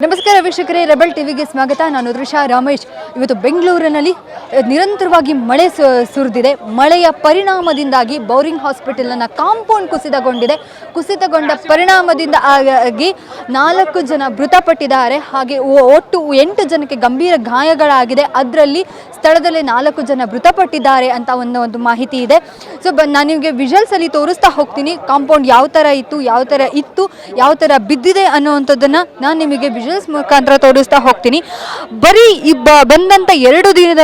ನಮಸ್ಕಾರ ವೀಕ್ಷಕರೇ, ರೆಬೆಲ್ ಟಿವಿಗೆ ಸ್ವಾಗತ. ನಾನು ತ್ರಿಷಾ ರಮೇಶ್. ಇವತ್ತು ಬೆಂಗಳೂರಿನಲ್ಲಿ ನಿರಂತರವಾಗಿ ಮಳೆ ಸುರಿದಿದೆ. ಮಳೆಯ ಪರಿಣಾಮದಿಂದಾಗಿ ಬೌರಿಂಗ್ ಹಾಸ್ಪಿಟಲ್ನ ಕಾಂಪೌಂಡ್ ಕುಸಿತಗೊಂಡ ಪರಿಣಾಮದಿಂದಾಗಿ 4 ಜನ ಮೃತಪಟ್ಟಿದ್ದಾರೆ. ಹಾಗೆ ಒಟ್ಟು 8 ಜನಕ್ಕೆ ಗಂಭೀರ ಗಾಯಗಳಾಗಿದೆ. ಅದರಲ್ಲಿ ಸ್ಥಳದಲ್ಲೇ 4 ಜನ ಮೃತಪಟ್ಟಿದ್ದಾರೆ ಅಂತ ಒಂದು ಮಾಹಿತಿ ಇದೆ. ಸೊ ನಾನು ನಿಮಗೆ ವಿಜುವಲ್ಸ್ ಅಲ್ಲಿ ತೋರಿಸ್ತಾ ಹೋಗ್ತೀನಿ. ಕಾಂಪೌಂಡ್ ಯಾವ ಥರ ಇತ್ತು, ಯಾವ ಥರ ಬಿದ್ದಿದೆ ಅನ್ನುವಂಥದ್ದನ್ನು ನಾನು ನಿಮಗೆ ವಿಜುವಲ್ಸ್ ಮುಖಾಂತರ ತೋರಿಸ್ತಾ ಹೋಗ್ತೀನಿ. ಬರೀ ಬಂದಂಥ 2 ದಿನದ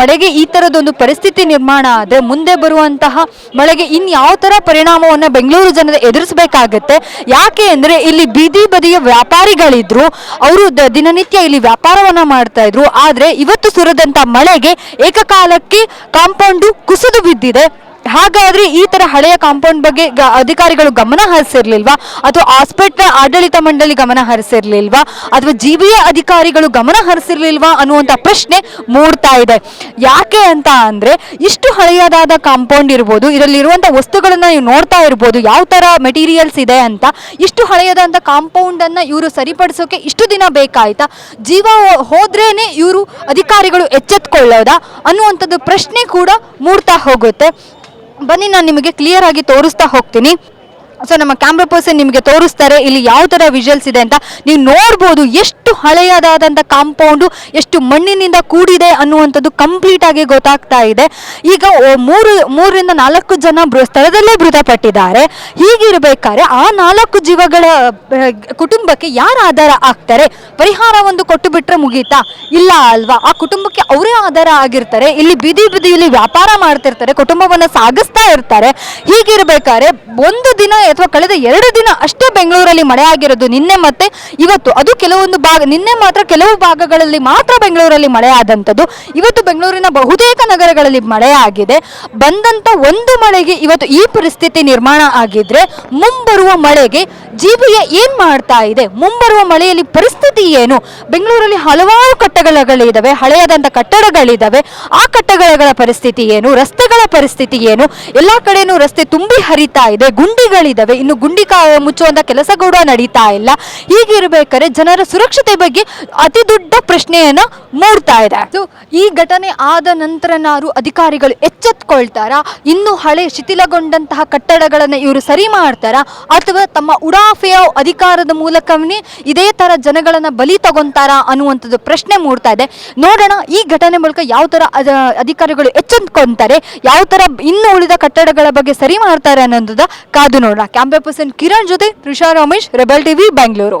ಮಳೆಗೆ ಈ ಥರದೊಂದು ಪರಿಸ್ಥಿತಿ ನಿರ್ಮಾಣ ಆದರೆ ಮುಂದೆ ಬರುವಂತಹ ಮಳೆಗೆ ಇನ್ಯಾವ ಥರ ಪರಿಣಾಮವನ್ನು ಬೆಂಗಳೂರು ಜನತೆ ಎದುರಿಸಬೇಕಾಗತ್ತೆ. ಯಾಕೆ ಅಂದರೆ ಇಲ್ಲಿ ಬೀದಿ ಬದಿಯ ವ್ಯಾಪಾರಿಗಳಿದ್ರು, ಅವರು ದಿನನಿತ್ಯ ಇಲ್ಲಿ ವ್ಯಾಪಾರವನ್ನು ಮಾಡ್ತಾ ಇದ್ರು. ಆದರೆ ಇವತ್ತು ಸುರಿದಂಥ ಮಳೆಗೆ ಏಕಕಾಲಕ್ಕೆ ಕಾಂಪೌಂಡು ಕುಸಿದು ಬಿದ್ದಿದೆ. ಹಾಗಾದ್ರೆ ಈ ತರ ಹಳೆಯ ಕಾಂಪೌಂಡ್ ಬಗ್ಗೆ ಅಧಿಕಾರಿಗಳು ಗಮನ ಹರಿಸಿರ್ಲಿಲ್ವಾ, ಅಥವಾ ಆಸ್ಪತ್ರೆ ಆಡಳಿತ ಮಂಡಳಿ ಗಮನ ಹರಿಸಿರ್ಲಿಲ್ವಾ, ಅಥವಾ ಜಿಬಿಎ ಅಧಿಕಾರಿಗಳು ಗಮನ ಹರಿಸಿರ್ಲಿಲ್ವಾ ಅನ್ನುವಂಥ ಪ್ರಶ್ನೆ ಮೂಡ್ತಾ ಇದೆ. ಯಾಕೆ ಅಂತ ಅಂದ್ರೆ ಇಷ್ಟು ಹಳೆಯದಾದ ಕಾಂಪೌಂಡ್ ಇರ್ಬೋದು, ಇದರಲ್ಲಿರುವಂಥ ವಸ್ತುಗಳನ್ನ ನೀವು ನೋಡ್ತಾ ಇರ್ಬೋದು ಯಾವ ತರ ಮೆಟೀರಿಯಲ್ಸ್ ಇದೆ ಅಂತ. ಇಷ್ಟು ಹಳೆಯದಾದಂಥ ಕಾಂಪೌಂಡ್ ಅನ್ನ ಇವರು ಸರಿಪಡಿಸೋಕೆ ಇಷ್ಟು ದಿನ ಬೇಕಾಯ್ತಾ? ಜೀವ ಹೋದ್ರೇನೆ ಇವರು ಅಧಿಕಾರಿಗಳು ಎಚ್ಚೆತ್ಕೊಳ್ಳೋದಾ ಅನ್ನುವಂಥದ್ದು ಪ್ರಶ್ನೆ ಕೂಡ ಮೂಡ್ತಾ ಹೋಗುತ್ತೆ. ಬನ್ನಿ, ನಾನು ನಿಮಗೆ ಕ್ಲಿಯರ್ ಆಗಿ ತೋರಿಸ್ತಾ ಹೋಗ್ತೀನಿ. ಸೊ ನಮ್ಮ ಕ್ಯಾಮ್ರಾ ಪರ್ಸನ್ ನಿಮಗೆ ತೋರಿಸ್ತಾರೆ ಇಲ್ಲಿ ಯಾವ ಥರ ವಿಜುವಲ್ಸ್ ಇದೆ ಅಂತ. ನೀವು ನೋಡ್ಬೋದು ಎಷ್ಟು ಹಳೆಯದಾದಂಥ ಕಾಂಪೌಂಡು, ಎಷ್ಟು ಮಣ್ಣಿನಿಂದ ಕೂಡಿದೆ ಅನ್ನುವಂಥದ್ದು ಕಂಪ್ಲೀಟ್ ಆಗಿ ಗೊತ್ತಾಗ್ತಾ ಇದೆ. ಈಗ 3ರಿಂದ 4 ಜನ ಸ್ಥಳದಲ್ಲೇ ಮೃತಪಟ್ಟಿದ್ದಾರೆ. ಹೀಗಿರಬೇಕಾದ್ರೆ ಆ 4 ಜೀವಗಳ ಕುಟುಂಬಕ್ಕೆ ಯಾರು ಆಧಾರ ಆಗ್ತಾರೆ? ಪರಿಹಾರ ಒಂದು ಕೊಟ್ಟು ಬಿಟ್ರೆ ಮುಗೀತಾ? ಇಲ್ಲ ಅಲ್ವಾ? ಆ ಕುಟುಂಬಕ್ಕೆ ಅವರೇ ಆಧಾರ ಆಗಿರ್ತಾರೆ. ಇಲ್ಲಿ ಬೀದಿಯಲ್ಲಿ ವ್ಯಾಪಾರ ಮಾಡ್ತಿರ್ತಾರೆ, ಕುಟುಂಬವನ್ನು ಸಾಗಿಸ್ತಾ ಇರ್ತಾರೆ. ಹೀಗಿರಬೇಕಾದ್ರೆ ಒಂದು ದಿನ ಅಥವಾ ಕಳೆದ 2 ದಿನ ಅಷ್ಟೇ ಬೆಂಗಳೂರಲ್ಲಿ ಮಳೆ ಆಗಿರೋದು, ನಿನ್ನೆ ಮತ್ತೆ ಇವತ್ತು. ಅದು ನಿನ್ನೆ ಮಾತ್ರ ಕೆಲವು ಭಾಗಗಳಲ್ಲಿ ಮಾತ್ರ ಬೆಂಗಳೂರಲ್ಲಿ ಮಳೆ ಆದಂಥದ್ದು. ಇವತ್ತು ಬೆಂಗಳೂರಿನ ಬಹುತೇಕ ನಗರಗಳಲ್ಲಿ ಮಳೆ ಆಗಿದೆ. ಬಂದಂತ ಒಂದು ಮಳೆಗೆ ಇವತ್ತು ಈ ಪರಿಸ್ಥಿತಿ ನಿರ್ಮಾಣ ಆಗಿದ್ರೆ ಮುಂಬರುವ ಮಳೆಗೆ ಜಿಬಿಎ ಏನ್ ಮಾಡ್ತಾ ಇದೆ? ಮುಂಬರುವ ಮಳೆಯಲ್ಲಿ ಪರಿಸ್ಥಿತಿ ಏನು? ಬೆಂಗಳೂರಲ್ಲಿ ಹಲವಾರು ಕಟ್ಟಡಗಳಿದಾವೆ, ಹಳೆಯದಂತ ಕಟ್ಟಡಗಳಿದಾವೆ. ಆ ಕಟ್ಟಡಗಳ ಪರಿಸ್ಥಿತಿ ಏನು? ರಸ್ತೆಗಳ ಪರಿಸ್ಥಿತಿ ಏನು? ಎಲ್ಲಾ ಕಡೆನೂ ರಸ್ತೆ ತುಂಬಿ ಹರಿತಾ ಇದೆ, ಗುಂಡಿಗಳಿದಾವೆ. ಇನ್ನು ಗುಂಡಿ ಮುಚ್ಚುವಂತ ಕೆಲಸ ಕೂಡ ನಡೀತಾ ಇಲ್ಲ. ಹೀಗಿರ್ಬೇಕಾದ್ರೆ ಜನರ ಸುರಕ್ಷತೆ ಬಗ್ಗೆ ಅತಿ ದೊಡ್ಡ ಪ್ರಶ್ನೆಯನ್ನ ಮೂಡ್ತಾ ಇದೆ. ಸೊ ಈ ಘಟನೆ ಆದ ನಂತರನಾರು ಅಧಿಕಾರಿಗಳು ಎಚ್ಚೆತ್ಕೊಳ್ತಾರಾ? ಇನ್ನು ಹಳೆ ಶಿಥಿಲಗೊಂಡಂತಹ ಕಟ್ಟಡಗಳನ್ನ ಇವರು ಸರಿ ಮಾಡ್ತಾರಾ, ಅಥವಾ ತಮ್ಮ ಉಡಾಫೆಯ ಅಧಿಕಾರದ ಮೂಲಕವೇ ಇದೇ ತರ ಜನಗಳನ್ನ ಬಲಿ ತಗೊಂತಾರಾ ಅನ್ನುವಂಥದ್ದು ಪ್ರಶ್ನೆ ಮೂಡ್ತಾ ಇದೆ. ನೋಡೋಣ ಈ ಘಟನೆ ಮೂಲಕ ಯಾವ ತರ ಅಧಿಕಾರಿಗಳು ಎಚ್ಚೆತ್ಕೊಂತಾರೆ, ಯಾವ ತರ ಇನ್ನು ಉಳಿದ ಕಟ್ಟಡಗಳ ಬಗ್ಗೆ ಸರಿ ಮಾಡ್ತಾರೆ ಅನ್ನೋದನ್ನ ಕಾದು ನೋಡೋಣ. ಕ್ಯಾಮ್ರಾ ಪರ್ಸನ್ ಕಿರಣ್ ಜೊತೆ ತ್ರಿಷಾ ರಮೇಶ್, ರೆಬೆಲ್ ಟಿವಿ, ಬೆಂಗಳೂರು.